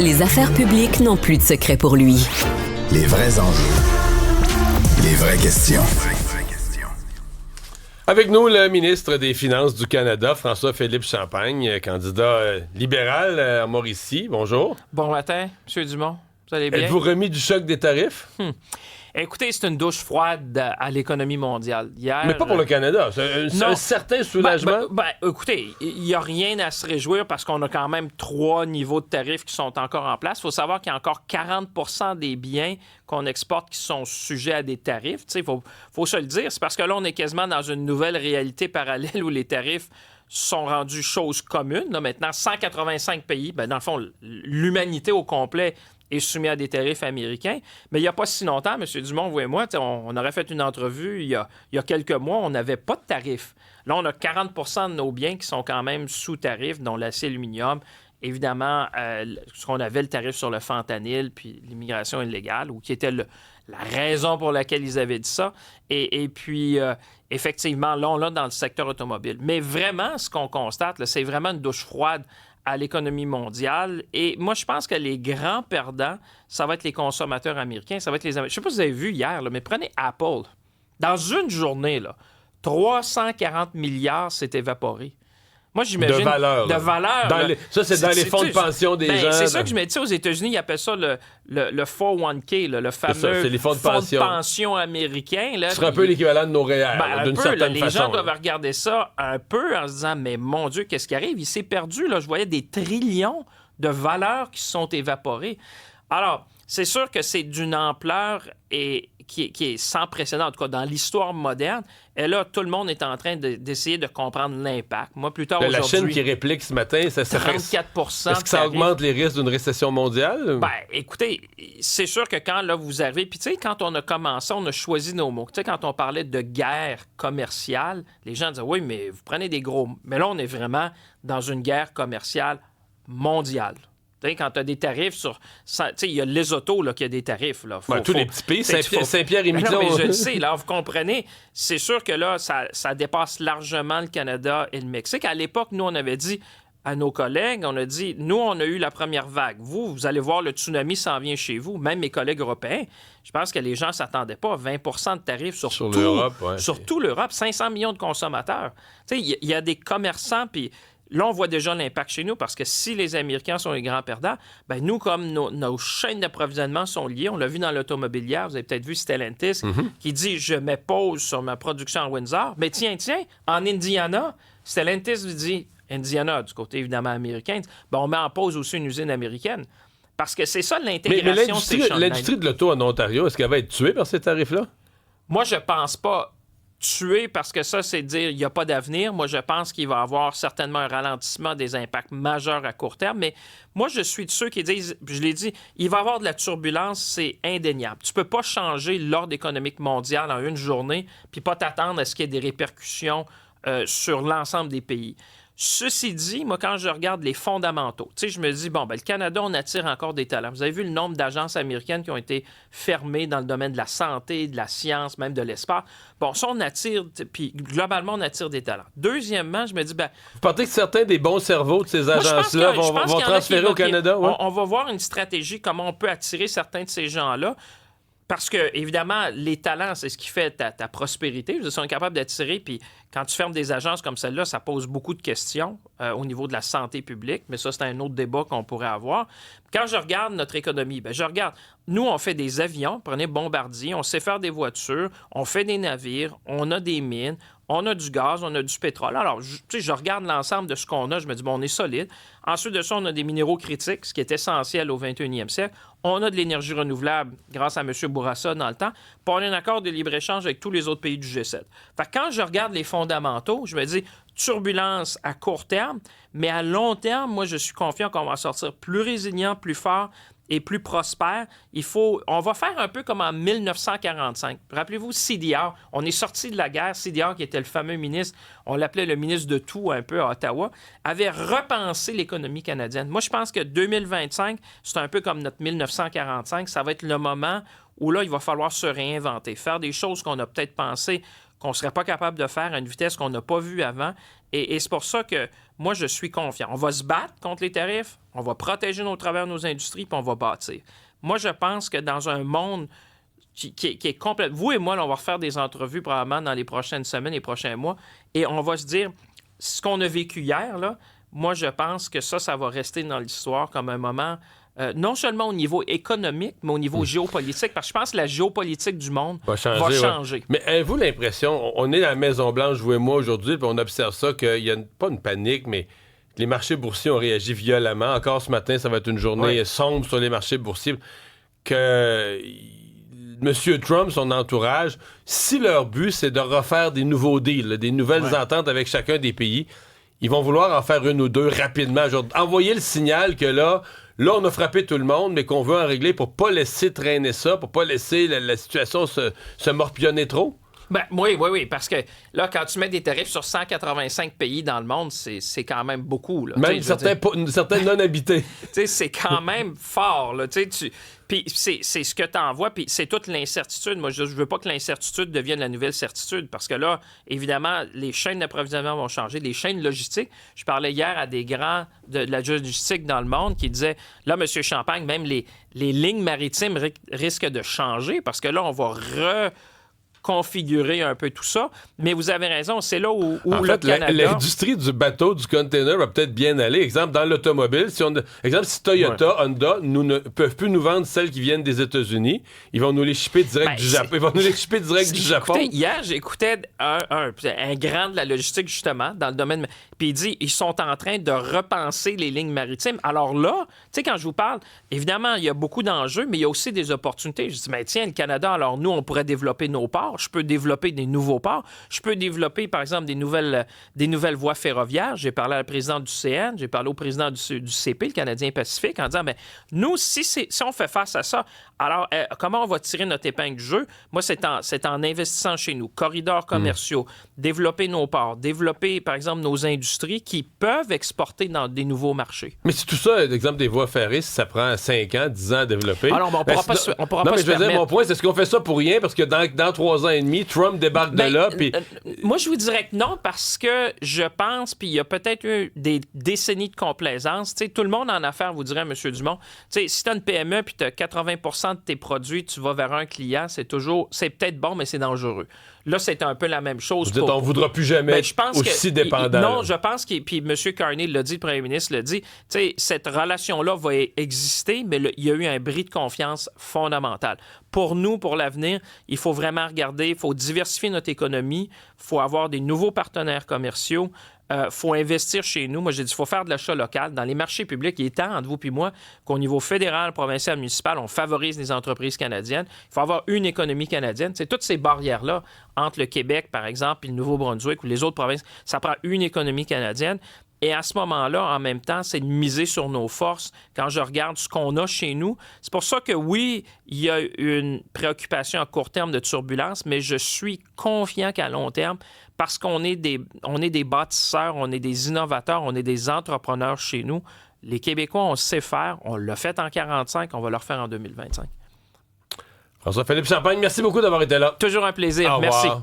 Les affaires publiques n'ont plus de secret pour lui. Les vrais enjeux. Les vraies questions. Avec nous, le ministre des Finances du Canada, François-Philippe Champagne, candidat libéral à Mauricie. Bonjour. Bon matin, M. Dumont. Vous allez bien? Êtes-vous remis du choc des tarifs? Écoutez, c'est une douche froide à l'économie mondiale. Hier, Mais pas pour le Canada. C'est un certain soulagement. Écoutez, il n'y a rien à se réjouir parce qu'on a quand même 3 niveaux de tarifs qui sont encore en place. Il faut savoir qu'il y a encore 40 % des biens qu'on exporte qui sont sujets à des tarifs. Il faut se le dire. C'est parce que là, on est quasiment dans une nouvelle réalité parallèle où les tarifs sont rendus chose commune. Là, maintenant, 185 pays, dans le fond, l'humanité au complet est soumis à des tarifs américains. Mais il n'y a pas si longtemps, M. Dumont, vous et moi, on aurait fait une entrevue il y a quelques mois, on n'avait pas de tarifs. Là, on a 40 % de nos biens qui sont quand même sous tarifs, dont l'acier aluminium. Évidemment, ce qu'on avait le tarif sur le fentanyl, puis l'immigration illégale, ou qui était la raison pour laquelle ils avaient dit ça. Et puis, effectivement, là, on l'a dans le secteur automobile. Mais vraiment, ce qu'on constate, là, c'est vraiment une douche froide à l'économie mondiale. Et moi, je pense que les grands perdants, ça va être les consommateurs américains, ça va être les Américains. Je ne sais pas si vous avez vu hier, là, mais prenez Apple. Dans une journée, là, 340 milliards s'est évaporé. Moi, j'imagine... De valeur. Ça, c'est dans les fonds de pension des gens. C'est ça que je me dis. Aux États-Unis, ils appellent ça le 401k, le fameux c'est les fonds de pension américain. Là, ce serait un peu l'équivalent de nos REER, d'une certaine façon. Les gens doivent regarder ça un peu en se disant, mais mon Dieu, qu'est-ce qui arrive? Il s'est perdu. Là, je voyais des trillions de valeurs qui se sont évaporées. Alors, c'est sûr que c'est d'une ampleur qui est sans précédent, en tout cas dans l'histoire moderne. Et là, tout le monde est en train d'essayer de comprendre l'impact. Moi, plus tard aujourd'hui... La Chine qui réplique ce matin, ça 34 % est-ce que ça augmente les risques d'une récession mondiale? Écoutez, c'est sûr que quand là, vous arrivez... Puis tu sais, quand on a commencé, on a choisi nos mots. Tu sais, quand on parlait de guerre commerciale, les gens disaient, oui, mais vous prenez des gros mots. Mais là, on est vraiment dans une guerre commerciale mondiale. Quand tu as des tarifs sur... Il y a Lesotho là, qui a des tarifs. Là. Tous les petits pays, Saint-Pierre-et-Miquelon. Mais je le sais, là, vous comprenez. C'est sûr que là, ça dépasse largement le Canada et le Mexique. À l'époque, nous, on avait dit à nos collègues, on a dit, nous, on a eu la première vague. Vous allez voir, le tsunami s'en vient chez vous. Même mes collègues européens, je pense que les gens ne s'attendaient pas à 20 % de tarifs sur tout l'Europe. Sur tout l'Europe. 500 millions de consommateurs. Il y a des commerçants, puis... Là, on voit déjà l'impact chez nous parce que si les Américains sont les grands perdants, nous, comme nos chaînes d'approvisionnement sont liées, on l'a vu dans l'automobile hier, vous avez peut-être vu Stellantis qui dit « Je mets pause sur ma production à Windsor ». Mais tiens, en Indiana, Stellantis lui dit, Indiana, du côté évidemment américain, on met en pause aussi une usine américaine. Parce que c'est ça l'intégration de ces champs. L'industrie de l'auto en Ontario, est-ce qu'elle va être tuée par ces tarifs-là? Moi, je pense pas. Tuer parce que ça, c'est dire qu'il n'y a pas d'avenir. Moi, je pense qu'il va y avoir certainement un ralentissement des impacts majeurs à court terme. Mais moi, je suis de ceux qui disent, je l'ai dit, il va y avoir de la turbulence, c'est indéniable. Tu ne peux pas changer l'ordre économique mondial en une journée puis pas t'attendre à ce qu'il y ait des répercussions sur l'ensemble des pays. Ceci dit, moi, quand je regarde les fondamentaux, je me dis, le Canada, on attire encore des talents. Vous avez vu le nombre d'agences américaines qui ont été fermées dans le domaine de la santé, de la science, même de l'espace. Ça, on attire, puis globalement, on attire des talents. Deuxièmement, je me dis, vous pensez que certains des bons cerveaux de ces agences-là vont transférer au Canada? Ouais? On va voir une stratégie, comment on peut attirer certains de ces gens-là. Parce que, évidemment, les talents, c'est ce qui fait ta prospérité. Ils sont capables d'attirer. Puis quand tu fermes des agences comme celle-là, ça pose beaucoup de questions au niveau de la santé publique. Mais ça, c'est un autre débat qu'on pourrait avoir. Quand je regarde notre économie, nous, on fait des avions, prenez Bombardier, on sait faire des voitures, on fait des navires, on a des mines, on a du gaz, on a du pétrole. Alors, je regarde l'ensemble de ce qu'on a, je me dis, on est solide. Ensuite de ça, on a des minéraux critiques, ce qui est essentiel au 21e siècle. On a de l'énergie renouvelable grâce à M. Bourassa dans le temps. Puis on a un accord de libre-échange avec tous les autres pays du G7. Fait que quand je regarde les fondamentaux, je me dis, turbulence à court terme, mais à long terme, moi, je suis confiant qu'on va sortir plus résilient, plus fort et plus prospère. On va faire un peu comme en 1945. Rappelez-vous, CDR, on est sorti de la guerre. CDR, qui était le fameux ministre, on l'appelait le ministre de tout un peu à Ottawa, avait repensé l'économie canadienne. Moi, je pense que 2025, c'est un peu comme notre 1945. Ça va être le moment où là, il va falloir se réinventer, faire des choses qu'on a peut-être pensé qu'on ne serait pas capable de faire à une vitesse qu'on n'a pas vue avant. Et c'est pour ça que moi, je suis confiant. On va se battre contre les tarifs, on va protéger nos travailleurs, nos industries, puis on va bâtir. Moi, je pense que dans un monde qui est complètement... Vous et moi, là, on va refaire des entrevues probablement dans les prochaines semaines, les prochains mois, et on va se dire, ce qu'on a vécu hier, là, moi, je pense que ça va rester dans l'histoire comme un moment... non seulement au niveau économique, mais au niveau géopolitique, parce que je pense que la géopolitique du monde va changer. Ouais. Mais avez-vous l'impression, on est à la Maison-Blanche, vous et moi, aujourd'hui, puis on observe ça, qu'il y a pas une panique, mais les marchés boursiers ont réagi violemment. Encore ce matin, ça va être une journée sombre sur les marchés boursiers. Que M. Trump, son entourage, si leur but, c'est de refaire des nouveaux deals, des nouvelles ententes avec chacun des pays, ils vont vouloir en faire une ou deux rapidement. Genre, envoyer le signal que là, on a frappé tout le monde, mais qu'on veut en régler pour pas laisser traîner ça, pour pas laisser la situation se morpionner trop? Ben, oui, parce que là, quand tu mets des tarifs sur 185 pays dans le monde, c'est quand même beaucoup. Là. Même certains non habités. C'est quand même fort. Là, puis c'est ce que tu envoies, puis c'est toute l'incertitude. Moi, je veux pas que l'incertitude devienne la nouvelle certitude, parce que là, évidemment, les chaînes d'approvisionnement vont changer, les chaînes logistiques. Je parlais hier à des grands de la logistique dans le monde qui disaient, là, M. Champagne, même les lignes maritimes risquent de changer, parce que là, on va configurer un peu tout ça. Mais vous avez raison, c'est là où le Canada... L'industrie du bateau, du container va peut-être bien aller. Exemple, dans l'automobile, si Toyota, Honda ne peuvent plus nous vendre celles qui viennent des États-Unis, ils vont nous les shipper direct du Japon. Ils vont nous les shipper direct du Japon. Hier, j'écoutais un grand de la logistique, justement, dans le domaine... Puis il dit, ils sont en train de repenser les lignes maritimes. Alors là, tu sais, quand je vous parle, évidemment, il y a beaucoup d'enjeux, mais il y a aussi des opportunités. Je dis, mais tiens, le Canada, alors nous, on pourrait développer nos ports. Je peux développer des nouveaux ports. Je peux développer, par exemple, des nouvelles voies ferroviaires. J'ai parlé à la présidente du CN, j'ai parlé au président du CP, le Canadien Pacifique, en disant, bien, nous, si on fait face à ça, alors comment on va tirer notre épingle du jeu? Moi, c'est en investissant chez nous, corridors commerciaux, développer nos ports, développer, par exemple, nos industries qui peuvent exporter dans des nouveaux marchés. Mais c'est tout ça, l'exemple des voies ferrées, si ça prend 5 ans, 10 ans à développer... Alors, on pourra pas se permettre. Non, mais je veux dire, mon point, c'est est-ce qu'on fait ça pour rien? Parce que dans 3 ans et demi, Trump débarque de là, puis... Moi, je vous dirais que non, parce que je pense, puis il y a peut-être eu des décennies de complaisance. T'sais, tout le monde en affaires vous dirait, M. Dumont, si tu as une PME puis tu as 80% de tes produits, tu vas vers un client, c'est peut-être bon, mais c'est dangereux. Là, c'est un peu la même chose. Vous dites, on ne voudra plus jamais être aussi dépendant. Non, je pense que, puis M. Carney l'a dit, le premier ministre l'a dit, cette relation-là va exister, mais il y a eu un bris de confiance fondamental. Pour nous, pour l'avenir, il faut vraiment regarder, il faut diversifier notre économie, il faut avoir des nouveaux partenaires commerciaux, il faut investir chez nous. Moi, j'ai dit, il faut faire de l'achat local. Dans les marchés publics, il est temps, entre vous et moi, qu'au niveau fédéral, provincial, municipal, on favorise les entreprises canadiennes. Il faut avoir une économie canadienne. C'est toutes ces barrières-là entre le Québec, par exemple, et le Nouveau-Brunswick ou les autres provinces, ça prend une économie canadienne. Et à ce moment-là, en même temps, c'est de miser sur nos forces. Quand je regarde ce qu'on a chez nous, c'est pour ça que oui, il y a une préoccupation à court terme de turbulence, mais je suis confiant qu'à long terme, parce qu'on est des bâtisseurs, on est des innovateurs, on est des entrepreneurs chez nous. Les Québécois, on sait faire. On l'a fait en 1945, on va le refaire en 2025. François-Philippe Champagne, merci beaucoup d'avoir été là. Toujours un plaisir. Au revoir. Merci.